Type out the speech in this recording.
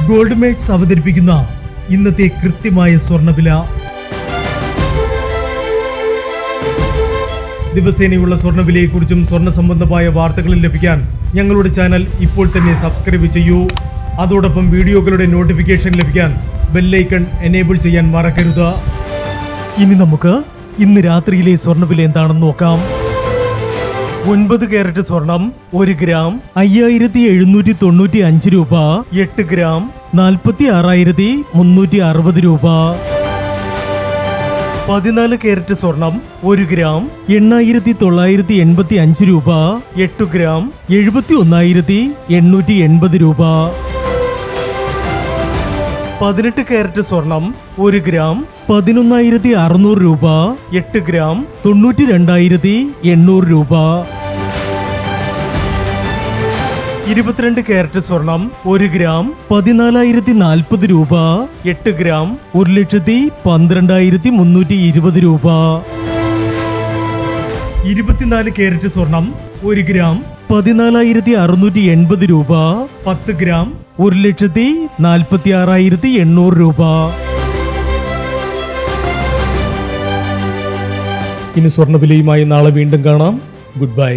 Gold makes അവതരിപ്പിക്കുന്ന ഇന്നത്തെ കൃത്യമായ സ്വർണ്ണവില. ദിവസേനയുള്ള സ്വർണ്ണവിലയെക്കുറിച്ചും സ്വർണ്ണ സംബന്ധമായ വാർത്തകളും ലഭിക്കാൻ ഞങ്ങളുടെ ചാനൽ ഇപ്പോൾ തന്നെ സബ്സ്ക്രൈബ് ചെയ്യൂ. അതോടൊപ്പം വീഡിയോകളുടെ നോട്ടിഫിക്കേഷൻ ലഭിക്കാൻ ബെല്ലൈക്കൺ എനേബിൾ ചെയ്യാൻ മറക്കരുത്. ഇനി നമുക്ക് ഇന്ന് രാത്രിയിലെ സ്വർണ്ണവില എന്താണെന്ന് നോക്കാം. 9 കാരറ്റ് സ്വർണം 1 ഗ്രാം 5795 രൂപ. 8 ഗ്രാം 46,360 രൂപ. 14 കാരറ്റ് സ്വർണം 1 ഗ്രാം 8,985 രൂപ. 8 ഗ്രാം 71,880 രൂപ. 18 കാരറ്റ് സ്വർണം 1 ഗ്രാം 11,600 രൂപ. 8 ഗ്രാം 92,800 രൂപ. 22 കാരറ്റ് സ്വർണം 1 ഗ്രാം 14,040 രൂപ. 8 ഗ്രാം 1,12,320 രൂപ. 24 കാരറ്റ് സ്വർണം 1 ഗ്രാം 14,680 രൂപ. 10 ഗ്രാം 1,46,800 രൂപ. ഇനി സ്വർണ്ണവിലയുമായി നാളെ വീണ്ടും കാണാം. Good bye.